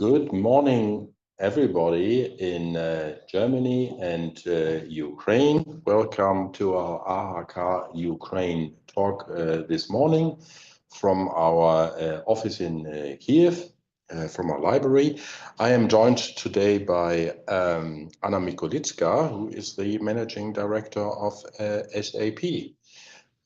Good morning, everybody in Germany and Ukraine. Welcome to our AHK Ukraine Talk this morning from our office in Kyiv, from our library. I am joined today by Anna Mikulytska, who is the Managing Director of SAP.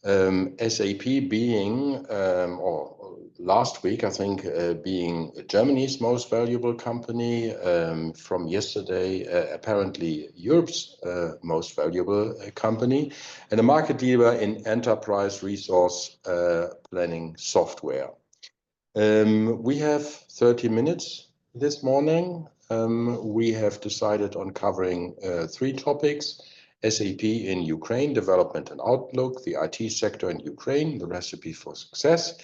SAP being, or last week, I think, being Germany's most valuable company, from yesterday, apparently Europe's most valuable company, and a market leader in enterprise resource planning software. We have 30 minutes this morning. We have decided on covering 3 topics. SAP in Ukraine, development and outlook, the IT sector in Ukraine, the recipe for success,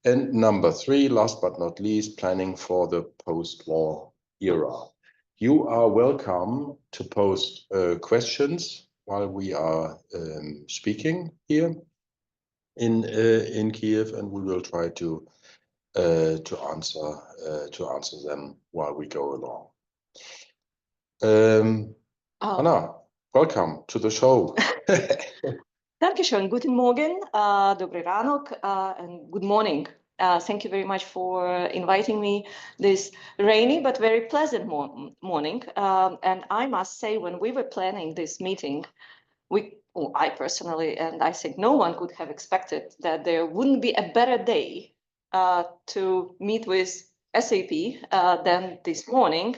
and number 3, last but not least, planning for the post-war era. You are welcome to post questions while we are speaking here in Kyiv, and we will try to answer them while we go along. Anna, welcome to the show. Dankeschön. Guten Morgen, dobry ranok, and good morning. Thank you very much for inviting me this rainy but very pleasant morning. And I must say, when we were planning this meeting, I personally, and I think no one could have expected that there wouldn't be a better day to meet with SAP than this morning,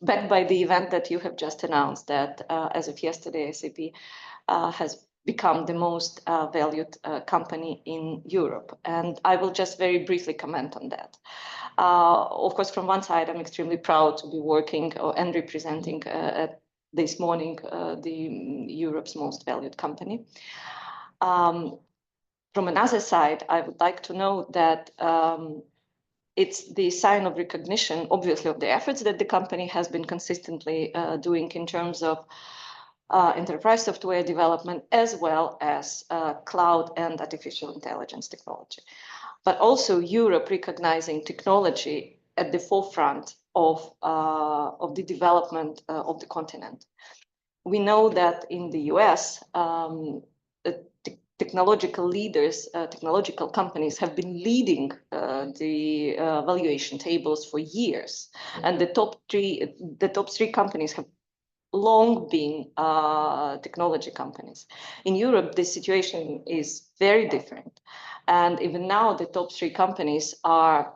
backed by the event that you have just announced, that as of yesterday, SAP has become the most valued company in Europe. And I will just very briefly comment on that. Of course, from one side, I'm extremely proud to be working and representing this morning the Europe's most valued company. From another side, I would like to know that it's the sign of recognition, obviously, of the efforts that the company has been consistently doing in terms of enterprise software development, as well as cloud and artificial intelligence technology. But also Europe recognizing technology at the forefront of the development of the continent. We know that in the US, technological leaders, technological companies have been leading the valuation tables for years, and the top three companies have long been technology companies. In Europe, the situation is very different, and even now the top 3 companies are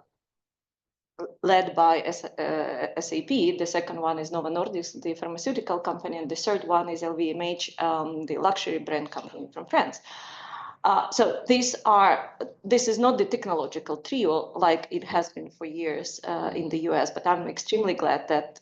led by SAP. The second one is Novo Nordisk, the pharmaceutical company, and the third one is LVMH, the luxury brand company from France. So this is not the technological trio like it has been for years in the US, but I'm extremely glad that,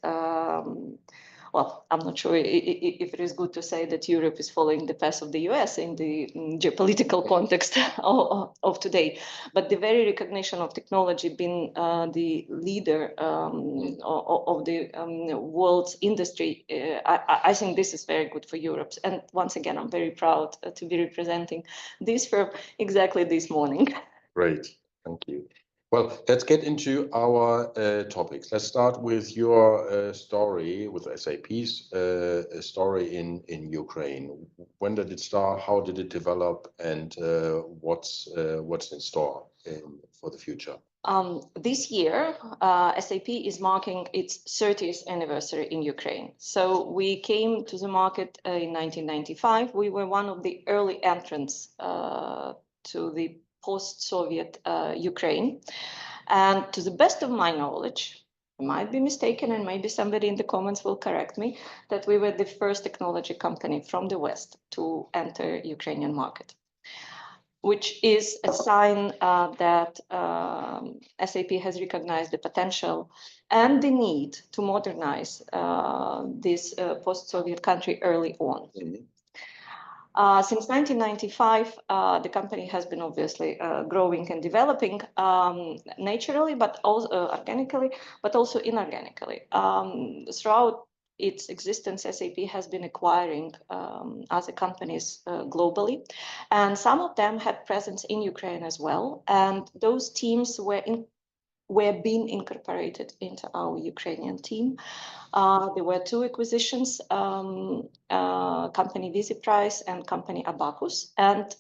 well, I'm not sure if it is good to say that Europe is following the path of the US in the geopolitical context of today, but the very recognition of technology being the leader of the world's industry, I think this is very good for Europe. And once again, I'm very proud to be representing this firm exactly this morning. Great, thank you. Well, let's get into our topics. Let's start with your story, with SAP's story in Ukraine. When did it start? How did it develop? And what's in store for the future? This year, SAP is marking its 30th anniversary in Ukraine. So we came to the market in 1995. We were one of the early entrants to the post-Soviet Ukraine. And to the best of my knowledge, I might be mistaken, and maybe somebody in the comments will correct me, that we were the first technology company from the West to enter Ukrainian market, which is a sign that SAP has recognized the potential and the need to modernize this post-Soviet country early on. Mm-hmm. Since 1995, the company has been obviously growing and developing naturally, but also organically, but also inorganically. Throughout its existence, SAP has been acquiring other companies globally, and some of them had presence in Ukraine as well. And those teams were were being incorporated into our Ukrainian team. There were two acquisitions, company Visiprice and company Abacus, and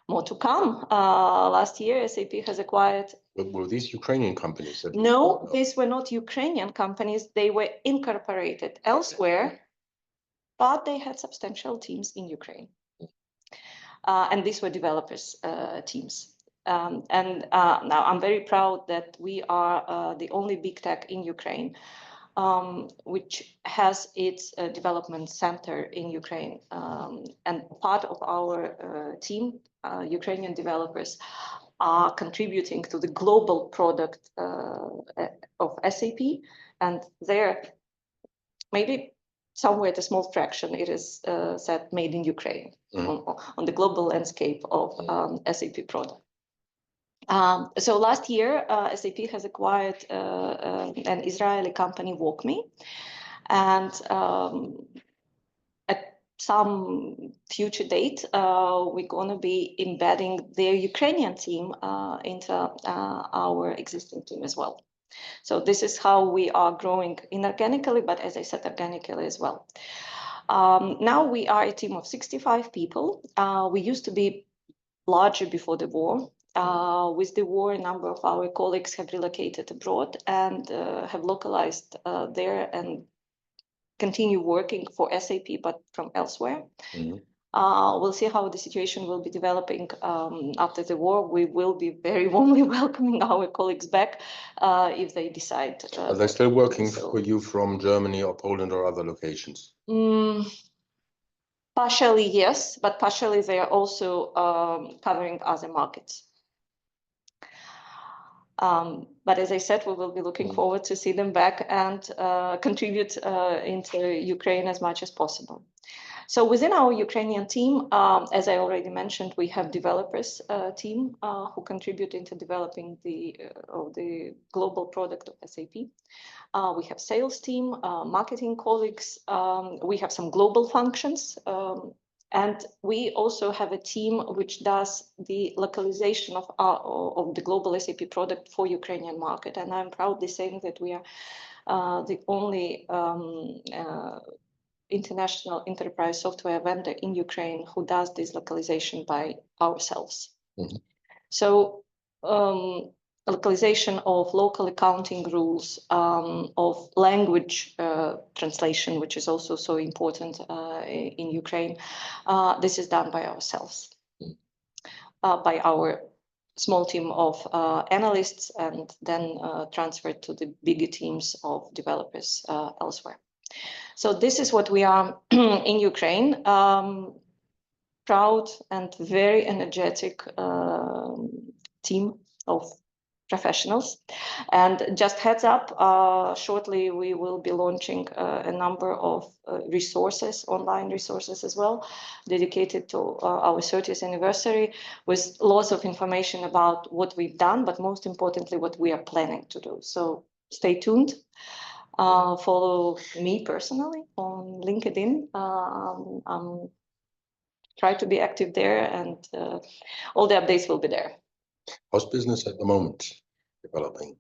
more to come. Last year, SAP has acquired. Were these Ukrainian companies? No, these were not Ukrainian companies. They were incorporated elsewhere, but they had substantial teams in Ukraine. And these were developers teams. And now I'm very proud that we are the only big tech in Ukraine which has its development center in Ukraine. And part of our team, Ukrainian developers, are contributing to the global product of SAP. And there, maybe somewhere at a small fraction, it is said made in Ukraine on the global landscape of SAP product. So last year, SAP has acquired an Israeli company, WalkMe, and at some future date, we're going to be embedding their Ukrainian team into our existing team as well. So this is how we are growing inorganically, but as I said, organically as well. Now we are a team of 65 people. We used to be larger before the war. With the war, a number of our colleagues have relocated abroad and have localized there and continue working for SAP, but from elsewhere. We'll see how the situation will be developing after the war. We will be very warmly welcoming our colleagues back if they decide. Are they still working for you from Germany or Poland or other locations? Partially, yes, but partially they are also covering other markets. But as I said, we will be looking forward to see them back and contribute into Ukraine as much as possible. So within our Ukrainian team, as I already mentioned, we have developers team who contribute into developing the global product of SAP. We have sales team, marketing colleagues. We have some global functions. And we also have a team which does the localization of the global SAP product for Ukrainian market. And I'm proudly saying that we are the only international enterprise software vendor in Ukraine who does this localization by ourselves. So localization of local accounting rules, of language translation, which is also so important in Ukraine. This is done by ourselves, by our small team of analysts, and then transferred to the bigger teams of developers elsewhere. So this is what we are in Ukraine. Proud and very energetic team of professionals. And just heads up, shortly we will be launching a number of resources, online resources as well, dedicated to our 30th anniversary, with lots of information about what we've done, but most importantly, what we are planning to do. So stay tuned. Follow me personally on LinkedIn. Try to be active there, and all the updates will be there. How's business at the moment developing?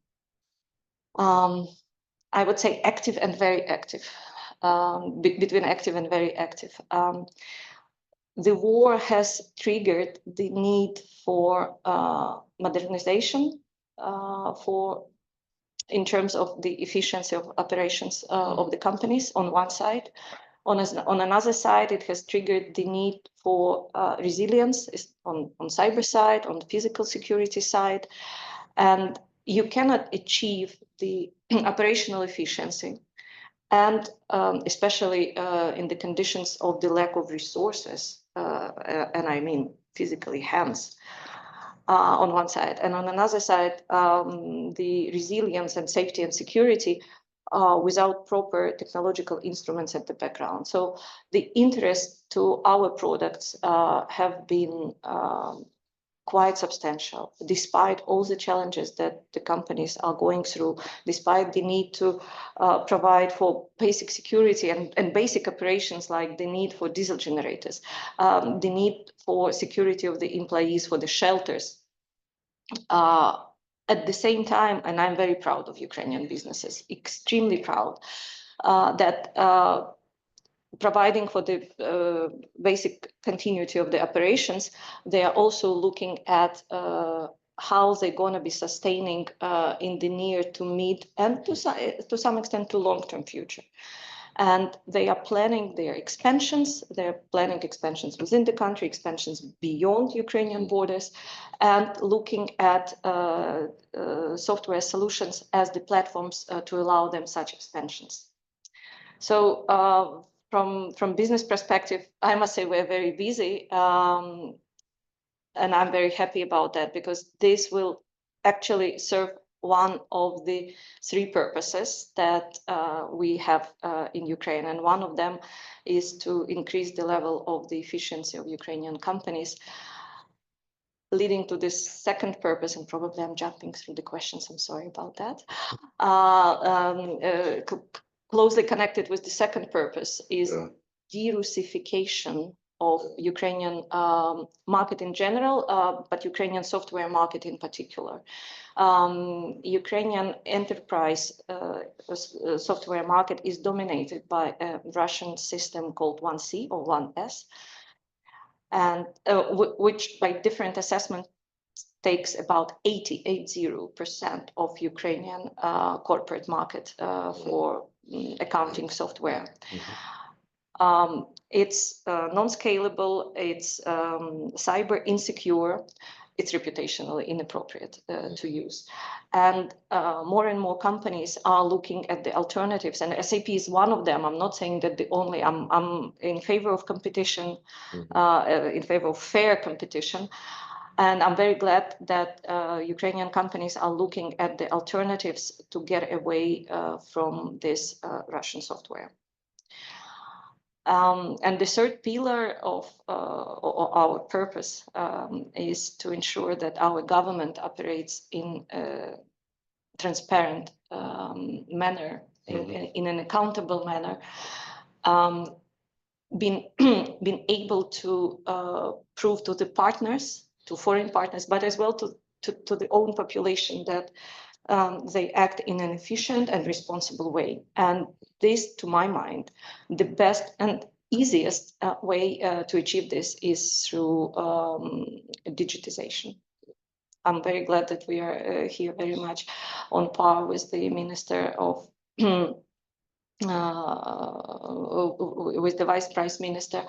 I would say active and very active, between active and very active. The war has triggered the need for modernization in terms of the efficiency of operations of the companies on one side. On another side, it has triggered the need for resilience on cyber side, on the physical security side. And you cannot achieve the operational efficiency, and especially in the conditions of the lack of resources, and I mean physically hands, on one side. And on another side, the resilience and safety and security without proper technological instruments at the background. So the interest to our products have been quite substantial, despite all the challenges that the companies are going through, despite the need to provide for basic security and basic operations, like the need for diesel generators, the need for security of the employees, for the shelters. At the same time, and I'm very proud of Ukrainian businesses, extremely proud, that providing for the basic continuity of the operations, they are also looking at how they're going to be sustaining in the near to mid and to some extent to long-term future. And they are planning their expansions. They're planning expansions within the country, expansions beyond Ukrainian borders, and looking at software solutions as the platforms to allow them such expansions. So from business perspective, I must say we're very busy, and I'm very happy about that, because this will actually serve one of the three purposes that we have in Ukraine. And one of them is to increase the level of the efficiency of Ukrainian companies, leading to this second purpose. And probably I'm jumping through the questions, I'm sorry about that. Closely connected with the second purpose is de-Russification of Ukrainian market in general, but Ukrainian software market in particular. Ukrainian enterprise software market is dominated by a Russian system called 1C or 1S, and which by different assessments takes about 80% of Ukrainian corporate market for accounting software. It's non-scalable, it's cyber insecure, it's reputationally inappropriate to use. And more companies are looking at the alternatives, and SAP is one of them. I'm not saying that the only, I'm in favor of competition, in favor of fair competition. And I'm very glad that Ukrainian companies are looking at the alternatives to get away from this Russian software. And the third pillar of our purpose is to ensure that our government operates in a transparent manner, in an accountable manner, being able to prove to the partners, to foreign partners, but as well to the own population that they act in an efficient and responsible way. And this, to my mind, the best and easiest way to achieve this is through digitization. I'm very glad that we are here very much on par with the Minister of with the Vice Prime Minister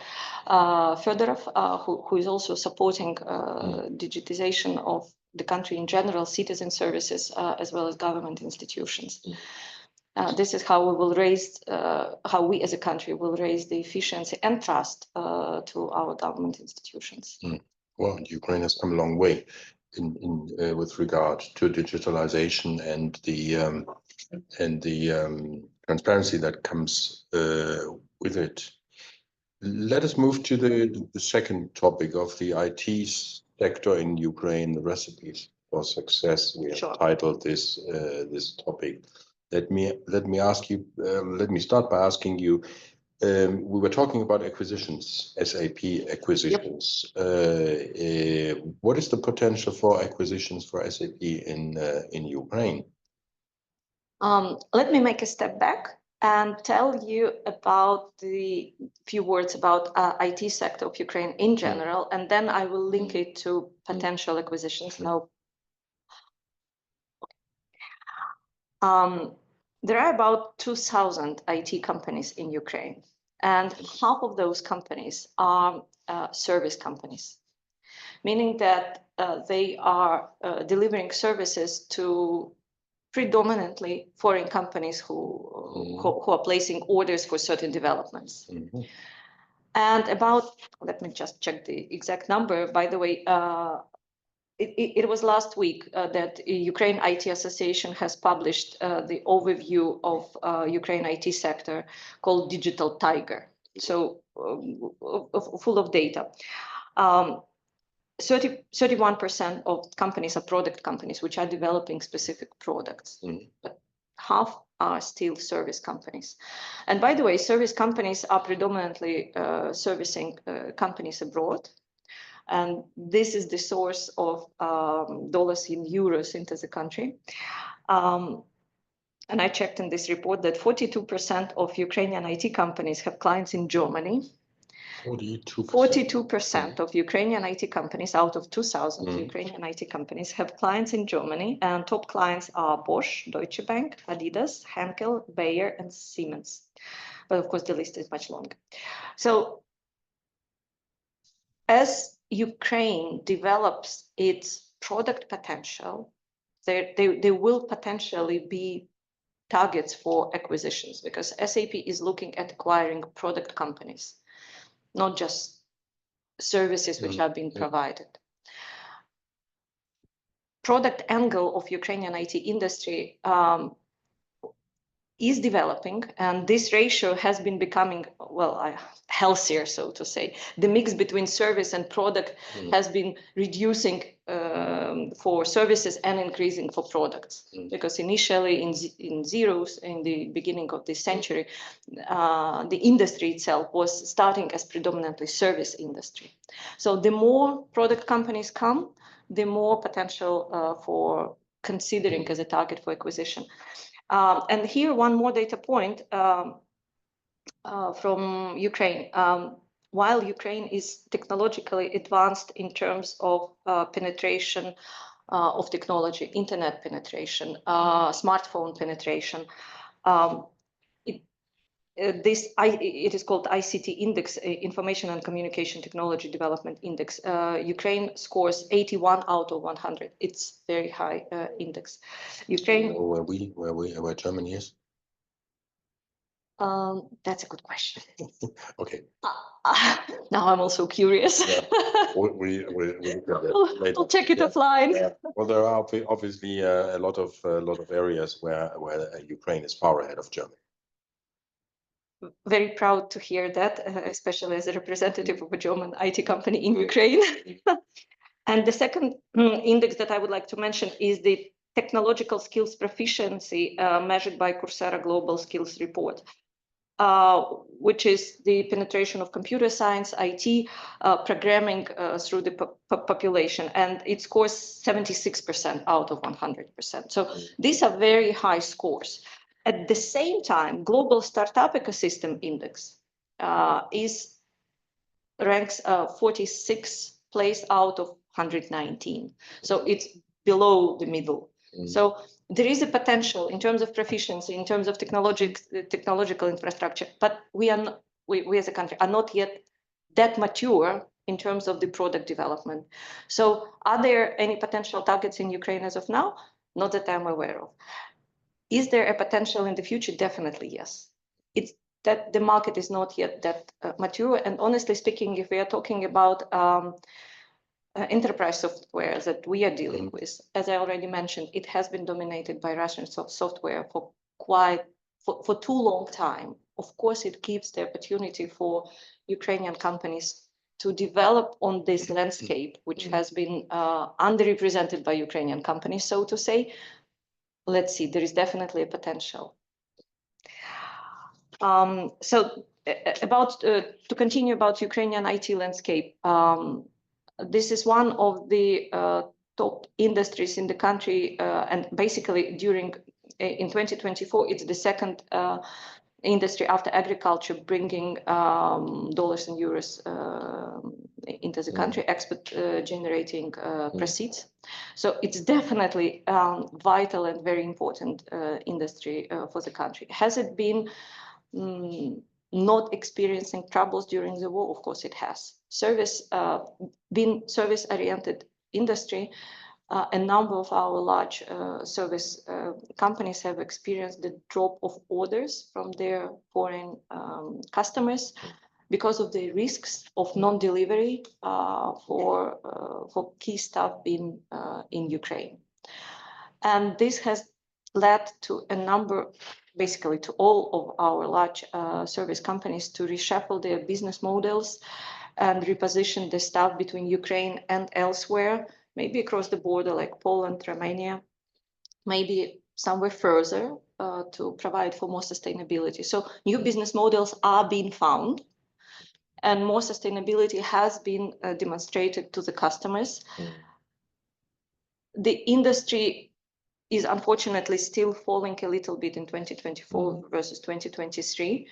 Fedorov, who is also supporting digitization of the country in general, citizen services, as well as government institutions. This is how we will raise, how we as a country will raise the efficiency and trust to our government institutions. Well, Ukraine has come a long way with regard to digitalization and the transparency that comes with it. Let us move to the second topic of the IT sector in Ukraine, the recipes for success. We have titled this topic. Let me ask you. Let me start by asking you. We were talking about acquisitions, SAP acquisitions. What is the potential for acquisitions for SAP in Ukraine? Let me make a step back and tell you about the few words about IT sector of Ukraine in general, and then I will link it to potential acquisitions. Now, there are about 2,000 IT companies in Ukraine, and half of those companies are service companies, meaning that they are delivering services to predominantly foreign companies who are placing orders for certain developments. And about, let me just check the exact number, by the way, it was last week that Ukraine IT Association has published the overview of Ukraine IT sector called Digital Tiger. So full of data. 31% of companies are product companies, which are developing specific products, but half are still service companies. And by the way, service companies are predominantly servicing companies abroad. and this is the source of dollars in euros into the country. And I checked in this report that 42% of Ukrainian IT companies have clients in Germany. 42% of Ukrainian IT companies out of 2,000 Ukrainian IT companies have clients in Germany, and top clients are Bosch, Deutsche Bank, Adidas, Henkel, Bayer, and Siemens. But of course, the list is much longer. So as Ukraine develops its product potential, there will potentially be targets for acquisitions, because SAP is looking at acquiring product companies, not just services which have been provided. Product angle of Ukrainian IT industry is developing, and this ratio has been becoming, well, healthier, so to say. The mix between service and product has been reducing for services and increasing for products, because initially in zeros, in the beginning of this century, the industry itself was starting as predominantly service industry. So the more product companies come, the more potential for considering as a target for acquisition. And here, one more data point from Ukraine. While Ukraine is technologically advanced in terms of penetration of technology, internet penetration, smartphone penetration, it is called ICT Index, Information and Communication Technology Development Index. Ukraine scores 81 out of 100. It's very high index. Ukraine. Where Germany is? That's a good question. Okay. Now I'm also curious. Yeah. We'll check it offline. Yeah. Well, there are obviously a lot of areas where Ukraine is far ahead of Germany. Very proud to hear that, especially as a representative of a German IT company in Ukraine. And the second index that I would like to mention is the technological skills proficiency measured by Coursera Global Skills Report, which is the penetration of computer science, IT, programming through the population. And it scores 76% out of 100%. So these are very high scores. At the same time, Global Startup Ecosystem Index ranks 46th place out of 119. So it's below the middle. So there is a potential in terms of proficiency, in terms of technological infrastructure, but we as a country are not yet that mature in terms of the product development. So are there any potential targets in Ukraine as of now? Not that I'm aware of. Is there a potential in the future? Definitely, yes. It's that the market is not yet that mature. And honestly speaking, if we are talking about enterprise software that we are dealing with, as I already mentioned, it has been dominated by Russian software for too long time. Of course, it gives the opportunity for Ukrainian companies to develop on this landscape, which has been underrepresented by Ukrainian companies, so to say. Let's see, there is definitely a potential. So to continue about Ukrainian IT landscape, this is one of the top industries in the country, and basically in 2024, it's the second industry after agriculture bringing dollars and euros into the country, export generating proceeds. So it's definitely vital and very important industry for the country. Has it been not experiencing troubles during the war? Of course it has. Been service-oriented industry, a number of our large service companies have experienced the drop of orders from their foreign customers because of the risks of non-delivery for key stuff in Ukraine. And this has led to a number, basically to all of our large service companies, to reshuffle their business models and reposition the staff between Ukraine and elsewhere, maybe across the border like Poland, Romania, maybe somewhere further to provide for more sustainability. So new business models are being found. and more sustainability has been demonstrated to the customers. The industry is unfortunately still falling a little bit in 2024 versus 2023.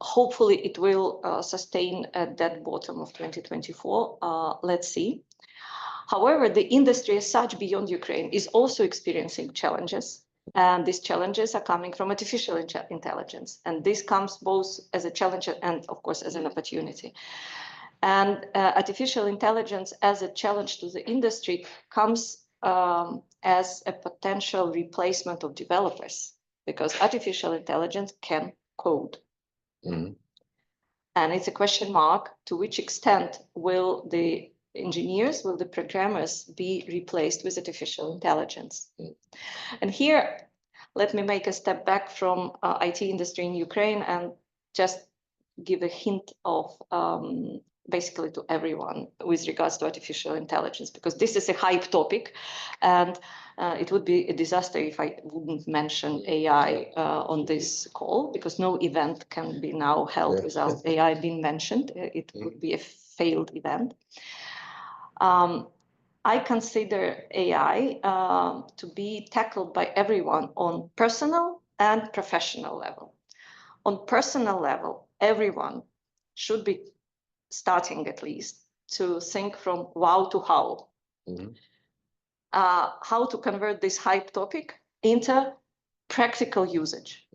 Hopefully it will sustain at that bottom of 2024. Let's see. However, the industry as such beyond Ukraine is also experiencing challenges. And these challenges are coming from artificial intelligence. And this comes both as a challenge and, of course, as an opportunity. And artificial intelligence as a challenge to the industry comes as a potential replacement of developers, because artificial intelligence can code. And it's a question mark to which extent will the engineers, will the programmers be replaced with artificial intelligence? And here, let me make a step back from IT industry in Ukraine and just give a hint of basically to everyone with regards to artificial intelligence, because this is a hype topic, and it would be a disaster if I wouldn't mention AI on this call, because no event can be now held without AI being mentioned. It would be a failed event. I consider AI to be tackled by everyone on personal and professional level. On personal level, everyone should be starting at least to think from wow to how. How to convert this hype topic into practical usage.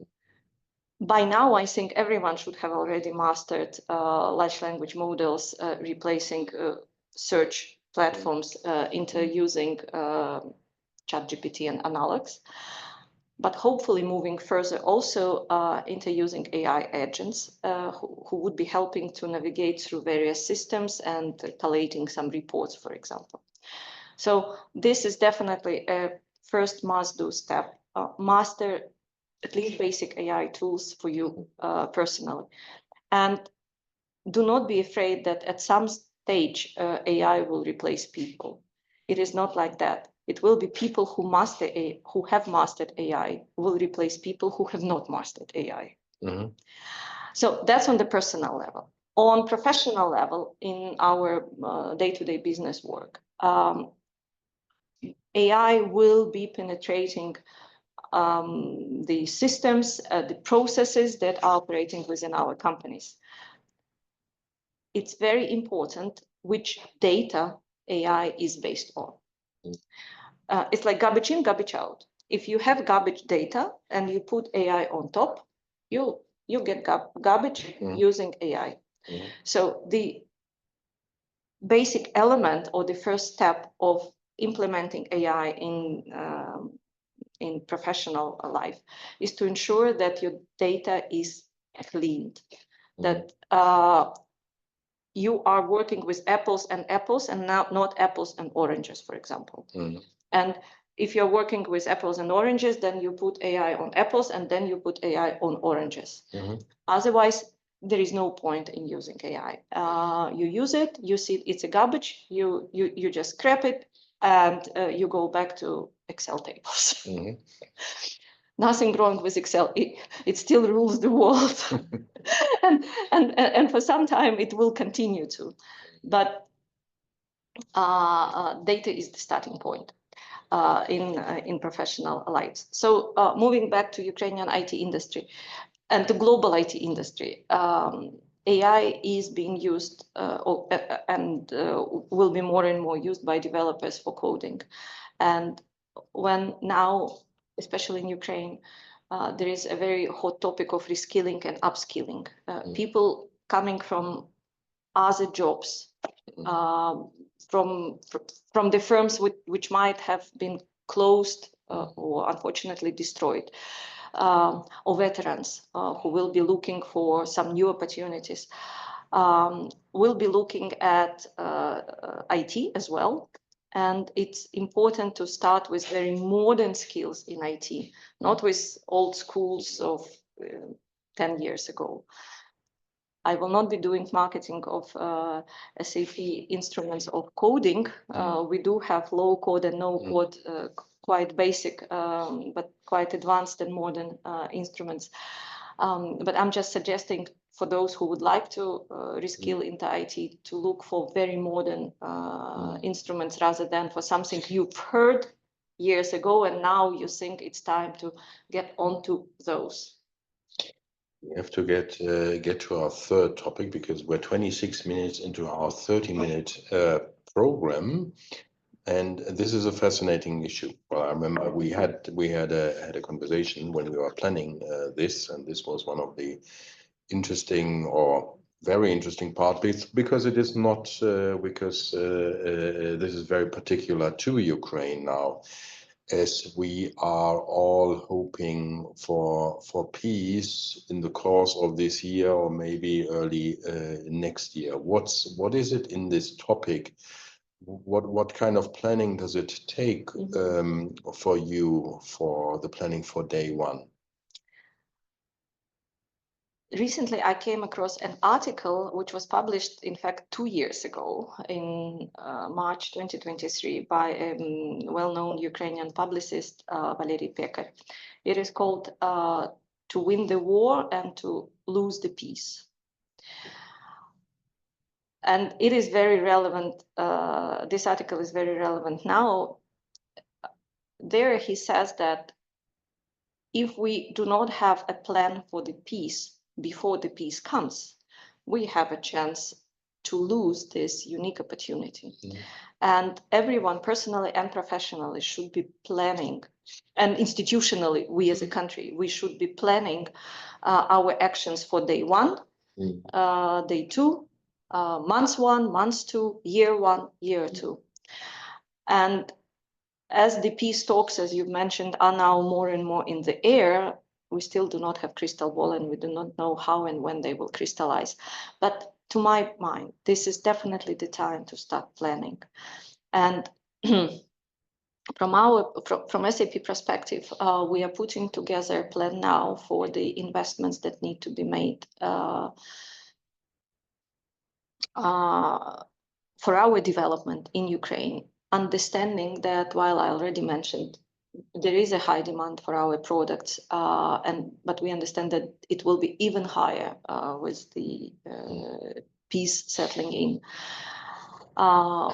By now, I think everyone should have already mastered large language models, replacing search platforms into using ChatGPT and analogs. But hopefully moving further also into using AI agents who would be helping to navigate through various systems and collating some reports, for example. So this is definitely a first must-do step. Master at least basic AI tools for you personally. And do not be afraid that at some stage AI will replace people. It is not like that. It will be people who have mastered AI will replace people who have not mastered AI. So that's on the personal level. On professional level, in our day-to-day business work, AI will be penetrating the systems, the processes that are operating within our companies. It's very important which data AI is based on. It's like garbage in, garbage out. If you have garbage data and you put AI on top, you get garbage using AI. So the basic element or the first step of implementing AI in professional life is to ensure that your data is cleaned, that you are working with apples and not apples and oranges, for example. And if you're working with apples and oranges, then you put AI on apples and then you put AI on oranges. Otherwise, there is no point in using AI. You use it, you see it's a garbage, you just scrap it, and you go back to Excel tables. Nothing wrong with Excel. It still rules the world. and for some time it will continue to. But data is the starting point in professional lives. So moving back to Ukrainian IT industry and the global IT industry, AI is being used and will be more and more used by developers for coding. And when now, especially in Ukraine, there is a very hot topic of reskilling and upskilling. People coming from other jobs, from the firms which might have been closed or unfortunately destroyed, or veterans who will be looking for some new opportunities, will be looking at IT as well. And it's important to start with very modern skills in IT, not with old schools of 10 years ago. I will not be doing marketing of SAP instruments of coding. We do have low code and no code, quite basic, but quite advanced and modern instruments. But I'm just suggesting for those who would like to reskill into IT to look for very modern instruments rather than for something you've heard years ago and now you think it's time to get onto those. We have to get to our third topic because we're 26 minutes into our 30-minute program, and this is a fascinating issue. Well, I remember we had a conversation when we were planning this, and this was one of the interesting or very interesting part because it is not because this is very particular to Ukraine now, as we are all hoping for peace in the course of this year or maybe early next year. What is it in this topic? What kind of planning does it take for you for the planning for day one? Recently, I came across an article which was published, in fact, 2 years ago in March 2023 by a well-known Ukrainian publicist, Valery Pekar. It is called To Win the War and to Lose the Peace. And it is very relevant. This article is very relevant now. There he says that if we do not have a plan for the peace before the peace comes, we have a chance to lose this unique opportunity. And everyone personally and professionally should be planning, and institutionally, we as a country, we should be planning our actions for day one, day two, months one, months two, year one, year two. And as the peace talks, as you've mentioned, are now more and more in the air, we still do not have crystal ball and we do not know how and when they will crystallize. But to my mind, this is definitely the time to start planning. And from SAP perspective, we are putting together a plan now for the investments that need to be made for our development in Ukraine, understanding that while I already mentioned there is a high demand for our products, but we understand that it will be even higher with the peace settling in.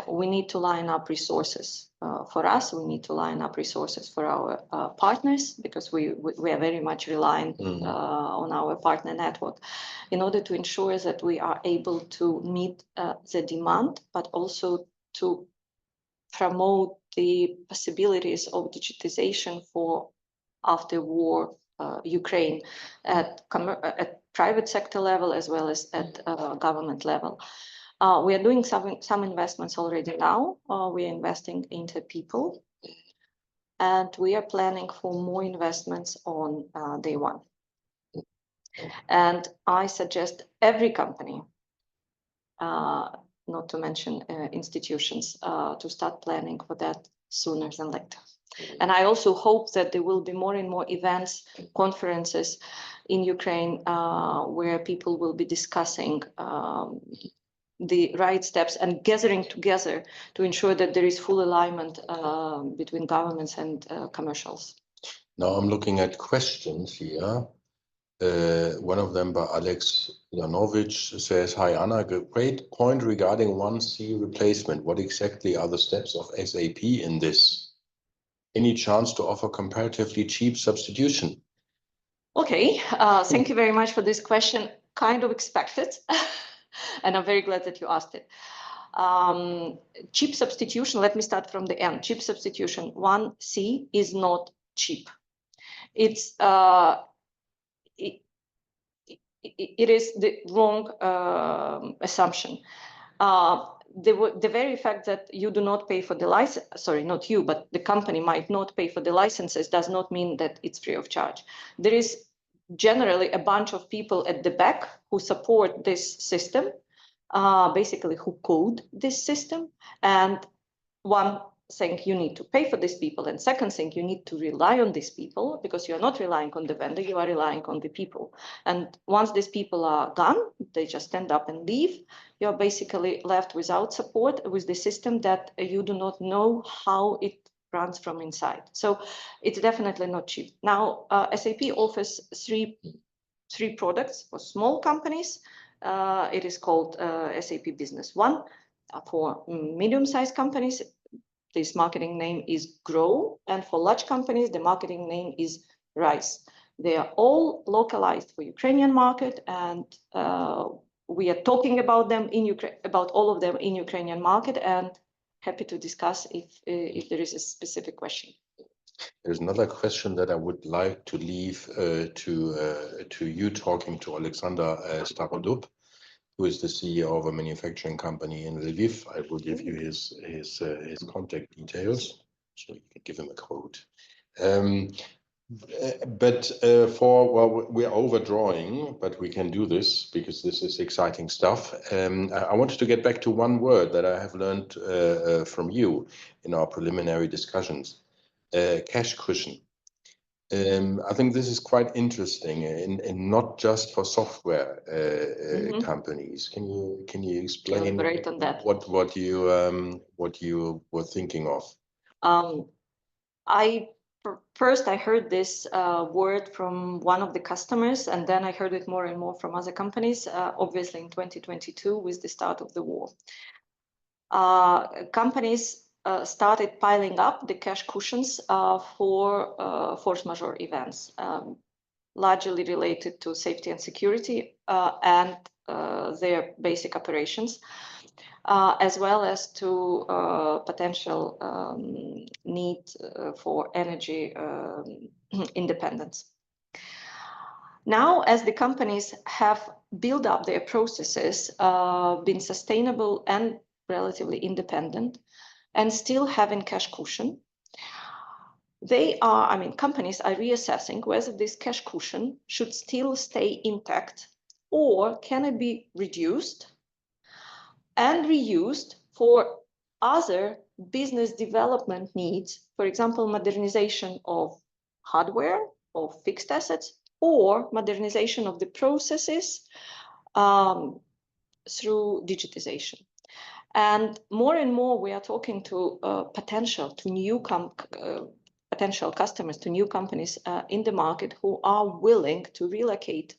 We need to line up resources for us. We need to line up resources for our partners because we are very much reliant on our partner network in order to ensure that we are able to meet the demand, but also to promote the possibilities of digitization for after war Ukraine at private sector level as well as at government level. We are doing some investments already now. We are investing into people, and we are planning for more investments on day one. And I suggest every company, not to mention institutions, to start planning for that sooner than later. And I also hope that there will be more and more events, conferences in Ukraine where people will be discussing the right steps and gathering together to ensure that there is full alignment between governments and commercials. Now I'm looking at questions here. One of them by Alex Janovich says, "Hi Anna, great point regarding 1C replacement. What exactly are the steps of SAP in this? Any chance to offer comparatively cheap substitution?" Okay, thank you very much for this question. Kind of expected, and I'm very glad that you asked it. Cheap substitution, let me start from the end. Cheap substitution, 1C is not cheap. It's it is the wrong assumption. The very fact that you do not pay for the license, sorry, not you, but the company might not pay for the licenses does not mean that it's free of charge. There is generally a bunch of people at the back who support this system, basically who code this system. And one thing, you need to pay for these people, and second thing, you need to rely on these people because you are not relying on the vendor, you are relying on the people. And once these people are gone, they just stand up and leave. You're basically left without support with the system that you do not know how it runs from inside. So it's definitely not cheap. Now, SAP offers three 3 products for small companies. It is called SAP Business One. For medium-sized companies, this marketing name is Grow, and for large companies, the marketing name is Rise. They are all localized for Ukrainian market, and we are talking about them in about all of them in Ukrainian market, and happy to discuss if there is a specific question. There's another question that I would like to leave to you, talking to Alexander Starodub, who is the CEO of a manufacturing company in Lviv. I will give you his contact details, so you can give him a quote. We're overdrawing, but we can do this because this is exciting stuff. I wanted to get back to one word that I have learned from you in our preliminary discussions: cash cushion. I think this is quite interesting, and not just for software companies. Can you explain Elaborate on that? What you were thinking of? First, I heard this word from one of the customers, and then I heard it more and more from other companies, obviously in 2022 with the start of the war. Companies started piling up the cash cushions for force majeure events, largely related to safety and security and their basic operations, as well as to potential need for energy independence. Now, as the companies have built up their processes, been sustainable and relatively independent, and still having cash cushion, companies are reassessing whether this cash cushion should still stay intact, or can it be reduced and reused for other business development needs, for example, modernization of hardware or fixed assets, or modernization of the processes through digitization. And more we are talking to potential customers, to new companies in the market who are willing to relocate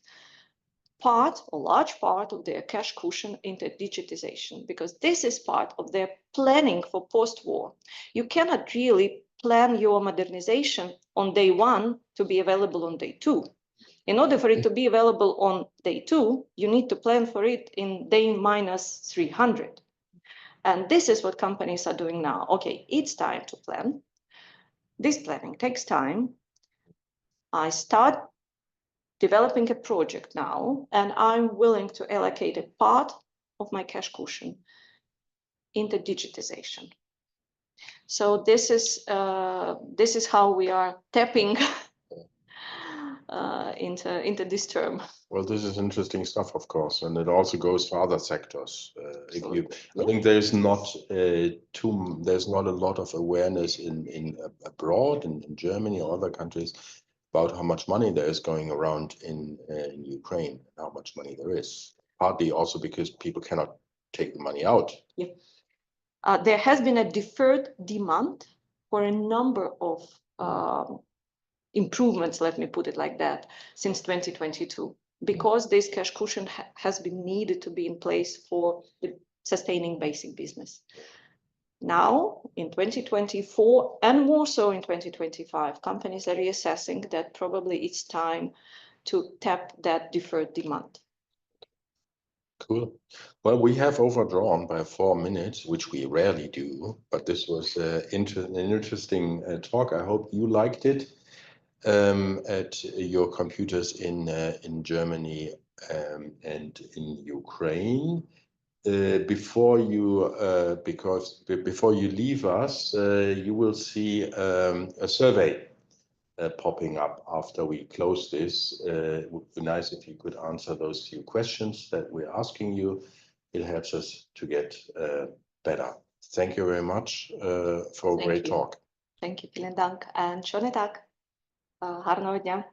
part or large part of their cash cushion into digitization, because this is part of their planning for post-war. You cannot really plan your modernization on day 1 to be available on day 2. In order for it to be available on day 2, you need to plan for it in day minus 300. And this is what companies are doing now. Okay, it's time to plan. This planning takes time. I start developing a project now, and I'm willing to allocate a part of my cash cushion into digitization. So this is how we are tapping into this term. Well, this is interesting stuff, of course, and it also goes for other sectors. I think there's not a lot of awareness in abroad, in Germany or other countries, about how much money there is going around in Ukraine, how much money there is. Partly also because people cannot take the money out. Yeah. There has been a deferred demand for a number of improvements, let me put it like that, since 2022, because this cash cushion has been needed to be in place for the sustaining basic business. Now, in 2024, and more so in 2025, companies are reassessing that probably it's time to tap that deferred demand. Cool. Well, we have overdrawn by 4 minutes, which we rarely do, but this was an interesting talk. I hope you liked it at your computers in Germany and in Ukraine. Before you leave us, you will see a survey popping up after we close this. It would be nice if you could answer those few questions that we're asking you. It helps us to get better. Thank you very much for a great talk. Thank you, vielen Dank, and schönen Tag. Гарного дня.